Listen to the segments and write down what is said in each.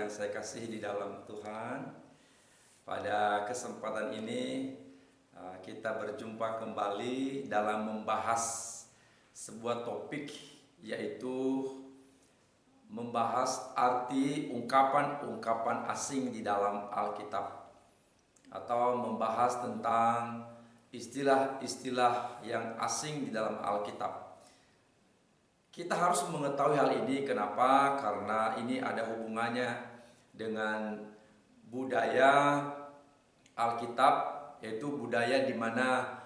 yang saya kasihi di dalam Tuhan, pada kesempatan ini kita berjumpa kembali dalam membahas sebuah topik, yaitu membahas arti ungkapan-ungkapan asing di dalam Alkitab, atau membahas tentang istilah-istilah yang asing di dalam Alkitab. Kita harus mengetahui hal ini. Kenapa? Karena ini ada hubungannya dengan budaya Alkitab, yaitu budaya di mana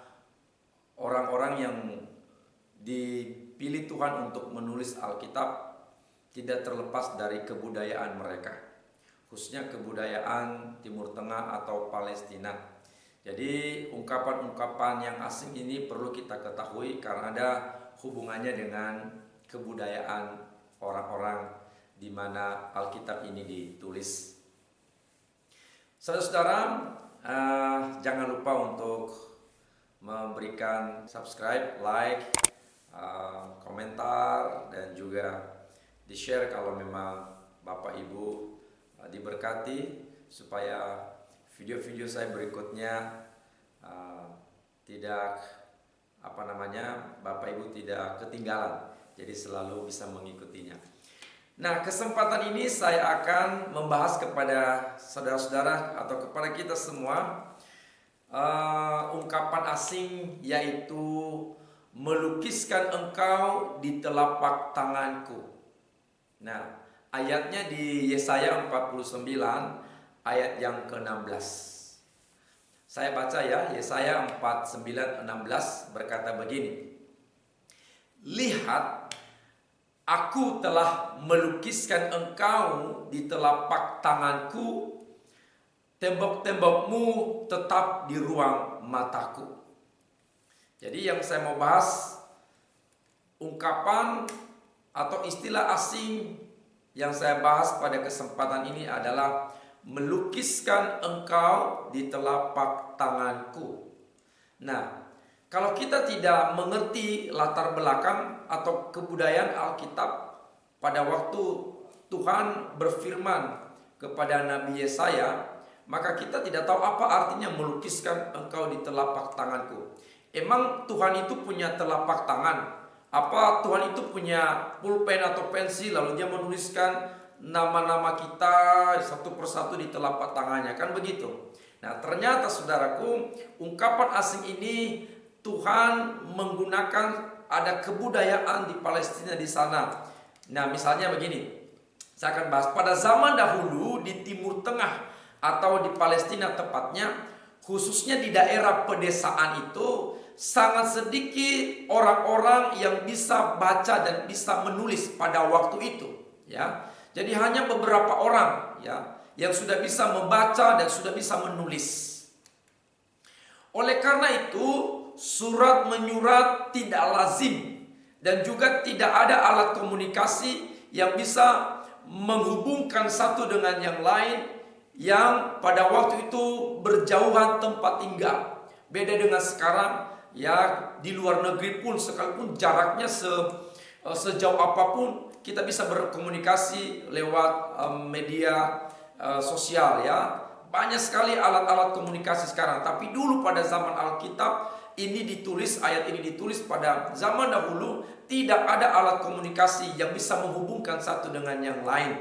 orang-orang yang dipilih Tuhan untuk menulis Alkitab tidak terlepas dari kebudayaan mereka, khususnya kebudayaan Timur Tengah atau Palestina. Jadi ungkapan-ungkapan yang asing ini perlu kita ketahui karena ada hubungannya dengan kebudayaan orang-orang di mana Alkitab ini ditulis. Saudara-saudara, jangan lupa untuk memberikan subscribe, like, komentar, dan juga di-share kalau memang Bapak Ibu diberkati, supaya video-video saya berikutnya Bapak Ibu tidak ketinggalan. Jadi selalu bisa mengikutinya. Nah, kesempatan ini saya akan membahas kepada saudara-saudara atau kepada kita semua ungkapan asing, yaitu melukiskan engkau di telapak tanganku. Nah, ayatnya di Yesaya 49 ayat yang ke-16. Saya baca ya, Yesaya 49:16 berkata begini. Lihat, aku telah melukiskan engkau di telapak tanganku, tembok-tembokmu tetap di ruang mataku. Jadi yang saya mau bahas, ungkapan atau istilah asing yang saya bahas pada kesempatan ini adalah melukiskan engkau di telapak tanganku. Nah, kalau kita tidak mengerti latar belakang atau kebudayaan Alkitab, pada waktu Tuhan berfirman kepada Nabi Yesaya, maka kita tidak tahu apa artinya melukiskan engkau di telapak tanganku. Emang Tuhan itu punya telapak tangan? Apa Tuhan itu punya pulpen atau pensil lalu dia menuliskan nama-nama kita satu persatu di telapak tangannya? Kan begitu. Nah, ternyata saudaraku, ungkapan asing ini Tuhan menggunakan, ada kebudayaan di Palestina di sana. Nah, misalnya begini, saya akan bahas pada zaman dahulu di Timur Tengah atau di Palestina tepatnya, khususnya di daerah pedesaan itu sangat sedikit orang-orang yang bisa baca dan bisa menulis pada waktu itu, ya. Jadi hanya beberapa orang, ya, yang sudah bisa membaca dan sudah bisa menulis. Oleh karena itu, surat menyurat tidak lazim dan juga tidak ada alat komunikasi yang bisa menghubungkan satu dengan yang lain yang pada waktu itu berjauhan tempat tinggal. Beda dengan sekarang, ya, di luar negeri pun sekalipun jaraknya sejauh apapun kita bisa berkomunikasi lewat media sosial, ya. Banyak sekali alat-alat komunikasi sekarang. Tapi dulu pada zaman Alkitab ini ditulis, ayat ini ditulis pada zaman dahulu, tidak ada alat komunikasi yang bisa menghubungkan satu dengan yang lain.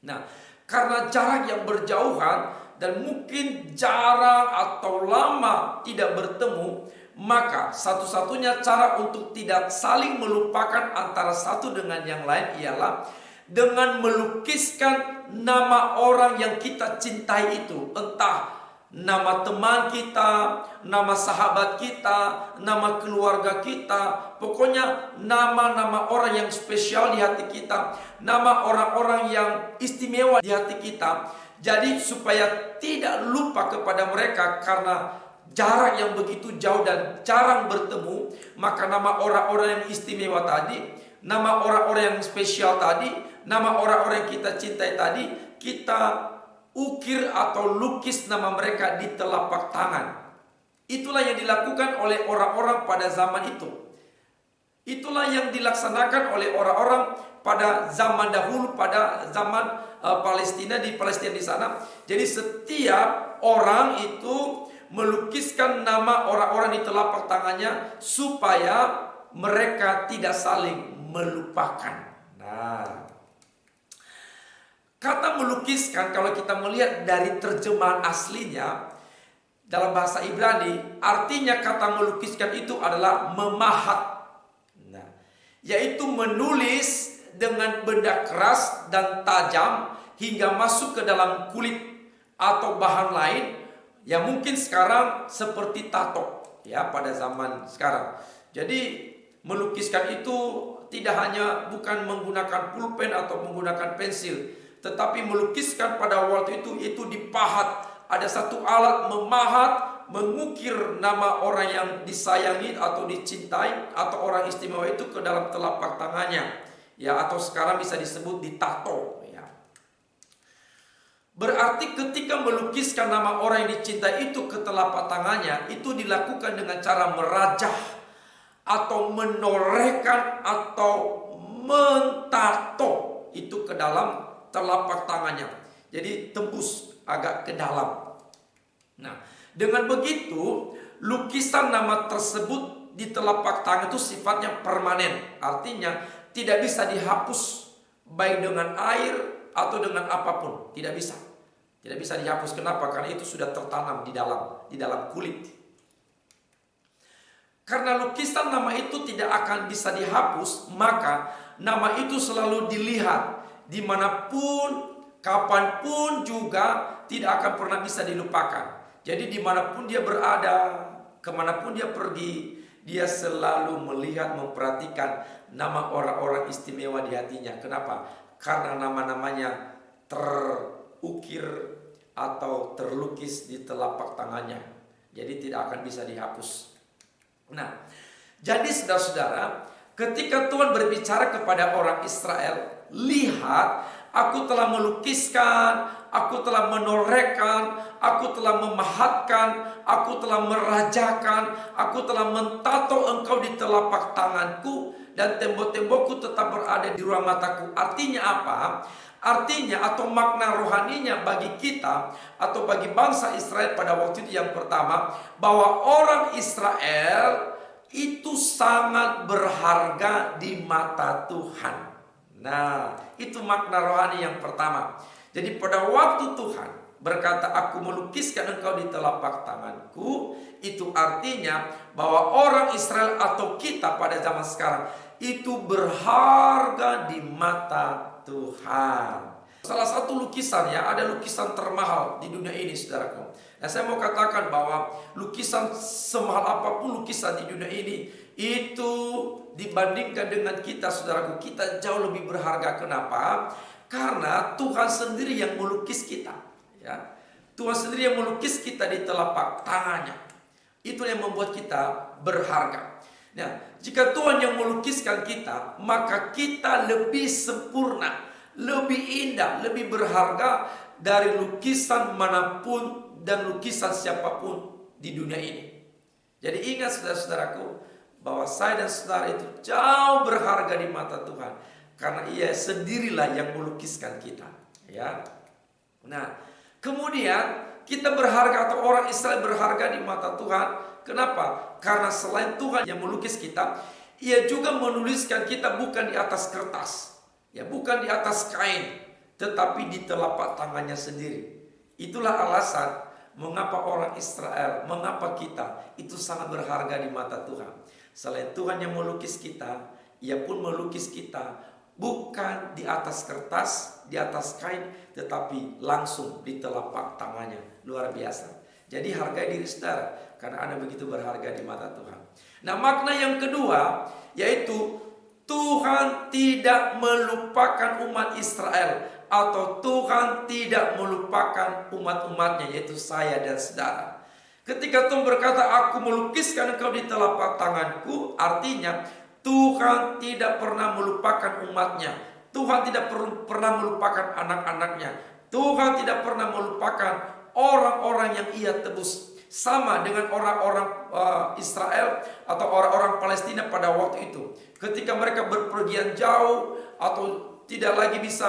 Nah, karena jarak yang berjauhan dan mungkin jarang atau lama tidak bertemu, maka satu-satunya cara untuk tidak saling melupakan antara satu dengan yang lain ialah dengan melukiskan nama orang yang kita cintai itu. Entah nama teman kita, nama sahabat kita, nama keluarga kita, pokoknya nama-nama orang yang spesial di hati kita, nama orang-orang yang istimewa di hati kita. Jadi supaya tidak lupa kepada mereka karena jarak yang begitu jauh dan jarang bertemu, maka nama orang-orang yang istimewa tadi, nama orang-orang yang spesial tadi, nama orang-orang yang kita cintai tadi, kita ukir atau lukis nama mereka di telapak tangan. Itulah yang dilakukan oleh orang-orang pada zaman itu. Itulah yang dilaksanakan oleh orang-orang pada zaman dahulu, pada zaman Palestina di sana. Jadi setiap orang itu melukiskan nama orang-orang di telapak tangannya supaya mereka tidak saling melupakan. Nah, kata melukiskan kalau kita melihat dari terjemahan aslinya dalam bahasa Ibrani, artinya kata melukiskan itu adalah memahat. Nah, yaitu menulis dengan benda keras dan tajam hingga masuk ke dalam kulit atau bahan lain yang mungkin sekarang seperti tato ya pada zaman sekarang. Jadi melukiskan itu tidak hanya bukan menggunakan pulpen atau menggunakan pensil, tetapi melukiskan pada waktu itu dipahat. Ada satu alat memahat, mengukir nama orang yang disayangi atau dicintai atau orang istimewa itu ke dalam telapak tangannya. Ya, atau sekarang bisa disebut ditato ya. Berarti ketika melukiskan nama orang yang dicintai itu ke telapak tangannya, itu dilakukan dengan cara merajah atau menorehkan atau mentato itu ke dalam telapak tangannya. Jadi tembus agak ke dalam. Nah, dengan begitu lukisan nama tersebut di telapak tangan itu sifatnya permanen. Artinya tidak bisa dihapus baik dengan air atau dengan apapun. Tidak bisa. Tidak bisa dihapus. Kenapa? Karena itu sudah tertanam di dalam kulit. Karena lukisan nama itu tidak akan bisa dihapus, maka nama itu selalu dilihat dimanapun, kapanpun juga tidak akan pernah bisa dilupakan. Jadi dimanapun dia berada, kemanapun dia pergi, dia selalu melihat, memperhatikan nama orang-orang istimewa di hatinya. Kenapa? Karena nama-namanya terukir atau terlukis di telapak tangannya. Jadi tidak akan bisa dihapus. Nah, jadi saudara-saudara, ketika Tuhan berbicara kepada orang Israel, lihat, aku telah melukiskan, aku telah menorehkan, aku telah memahatkan, aku telah merajakan, aku telah mentato engkau di telapak tanganku, dan tembok-tembokku tetap berada di ruang mataku. Artinya apa? Artinya atau makna rohaninya bagi kita atau bagi bangsa Israel pada waktu itu yang pertama, bahwa orang Israel itu sangat berharga di mata Tuhan. Nah, itu makna rohani yang pertama. Jadi pada waktu Tuhan berkata, aku melukiskan engkau di telapak tanganku, itu artinya bahwa orang Israel atau kita pada zaman sekarang itu berharga di mata Tuhan. Salah satu lukisan ya, ada lukisan termahal di dunia ini saudaraku. Nah, saya mau katakan bahwa lukisan semahal apapun lukisan di dunia ini, itu dibandingkan dengan kita saudaraku, kita jauh lebih berharga. Kenapa? Karena Tuhan sendiri yang melukis kita ya. Tuhan sendiri yang melukis kita di telapak tangannya. Itu yang membuat kita berharga. Nah, jika Tuhan yang melukiskan kita, maka kita lebih sempurna, lebih indah, lebih berharga dari lukisan manapun dan lukisan siapapun di dunia ini. Jadi ingat saudara-saudaraku, bahwa saya dan saudara itu jauh berharga di mata Tuhan, karena Ia sendirilah yang melukiskan kita ya. Nah, kemudian kita berharga atau orang Israel berharga di mata Tuhan. Kenapa? Karena selain Tuhan yang melukis kita, Ia juga menuliskan kita bukan di atas kertas ya, bukan di atas kain, tetapi di telapak tangannya sendiri. Itulah alasan mengapa orang Israel, mengapa kita itu sangat berharga di mata Tuhan. Selain Tuhan yang melukis kita, Ia pun melukis kita bukan di atas kertas, di atas kain, tetapi langsung di telapak tangannya. Luar biasa. Jadi hargai diri saudara, karena Anda begitu berharga di mata Tuhan. Nah, makna yang kedua yaitu Tuhan tidak melupakan umat Israel, atau Tuhan tidak melupakan umat-umatnya, yaitu saya dan saudara. Ketika Tuhan berkata, aku melukiskan engkau di telapak tanganku, artinya Tuhan tidak pernah melupakan umatnya. Tuhan tidak pernah melupakan anak-anaknya. Tuhan tidak pernah melupakan orang-orang yang Ia tebus. sama dengan orang-orang Israel atau orang-orang Palestina pada waktu itu. Ketika mereka berpergian jauh atau tidak lagi bisa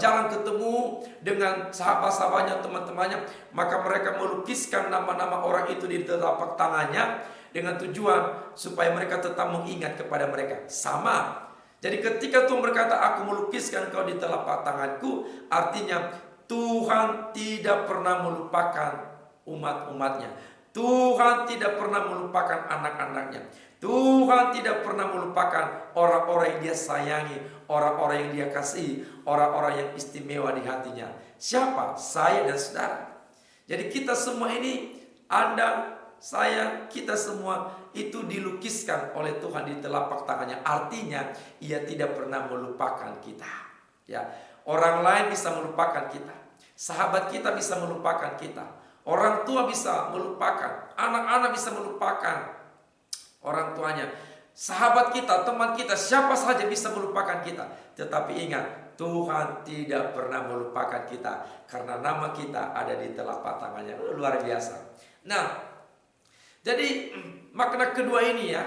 jalan ketemu dengan sahabat-sahabatnya, teman-temannya, maka mereka melukiskan nama-nama orang itu di telapak tangannya dengan tujuan supaya mereka tetap mengingat kepada mereka. Sama. Jadi ketika Tuhan berkata, aku melukiskan kau di telapak tanganku, artinya Tuhan tidak pernah melupakan umat-umatnya. Tuhan tidak pernah melupakan anak-anaknya. Tuhan tidak pernah melupakan orang-orang yang dia sayangi, orang-orang yang dia kasihi, orang-orang yang istimewa di hatinya. Siapa? Saya dan saudara. Jadi kita semua ini, Anda, saya, kita semua itu dilukiskan oleh Tuhan di telapak tangannya. Artinya ia tidak pernah melupakan kita. Ya, orang lain bisa melupakan kita, sahabat kita bisa melupakan kita, orang tua bisa melupakan, anak-anak bisa melupakan orang tuanya, sahabat kita, teman kita, siapa saja bisa melupakan kita. Tetapi ingat, Tuhan tidak pernah melupakan kita, karena nama kita ada di telapak tangannya. Luar biasa. Nah, jadi makna kedua ini ya,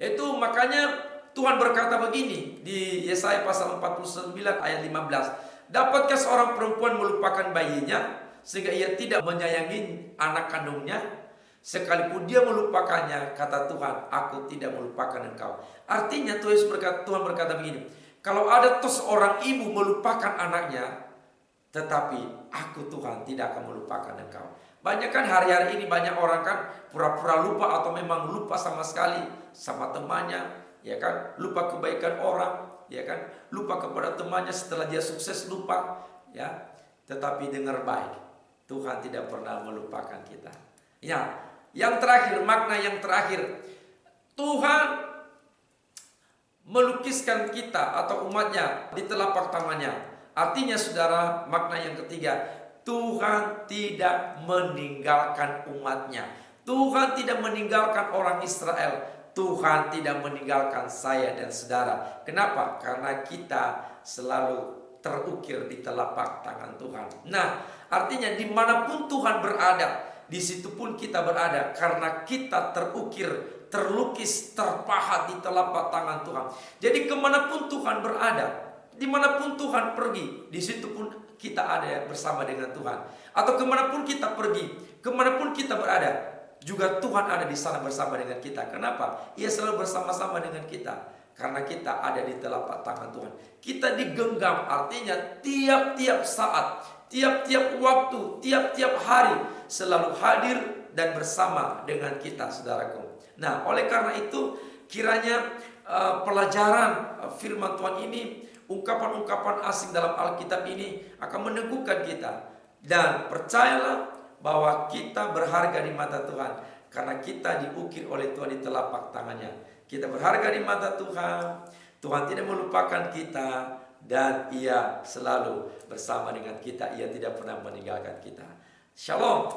itu makanya Tuhan berkata begini di Yesaya pasal 49 ayat 15. Dapatkah seorang perempuan melupakan bayinya sehingga ia tidak menyayangi anak kandungnya? Sekalipun dia melupakannya, kata Tuhan, aku tidak melupakan engkau. Artinya Tuhan berkata begini, kalau ada seorang ibu melupakan anaknya, tetapi aku Tuhan tidak akan melupakan engkau. Banyak kan hari-hari ini banyak orang kan pura-pura lupa atau memang lupa sama sekali sama temannya, ya kan, lupa kebaikan orang, ya kan, lupa kepada temannya setelah dia sukses lupa, ya. Tetapi dengar baik, Tuhan tidak pernah melupakan kita. Ya, yang terakhir, makna yang terakhir, Tuhan melukiskan kita atau umatnya di telapak tangannya. Artinya saudara, makna yang ketiga, Tuhan tidak meninggalkan umatnya. Tuhan tidak meninggalkan orang Israel. Tuhan tidak meninggalkan saya dan saudara. Kenapa? Karena kita selalu terukir di telapak tangan Tuhan. Nah, artinya dimanapun Tuhan berada, di situ pun kita berada, karena kita terukir, terlukis, terpahat di telapak tangan Tuhan. Jadi kemanapun Tuhan berada, dimanapun Tuhan pergi, di situ pun kita ada bersama dengan Tuhan. Atau kemanapun kita pergi, kemanapun kita berada, juga Tuhan ada di sana bersama dengan kita. Kenapa? Ia selalu bersama-sama dengan kita, karena kita ada di telapak tangan Tuhan. Kita digenggam, artinya tiap-tiap saat, tiap-tiap waktu, tiap-tiap hari selalu hadir dan bersama dengan kita, saudaraku. Nah, oleh karena itu kiranya pelajaran firman Tuhan ini, ungkapan-ungkapan asing dalam Alkitab ini akan meneguhkan kita. Dan percayalah bahwa kita berharga di mata Tuhan, karena kita diukir oleh Tuhan di telapak tangannya. Kita berharga di mata Tuhan. Tuhan tidak melupakan kita, dan Ia selalu bersama dengan kita. Ia tidak pernah meninggalkan kita. Shalom.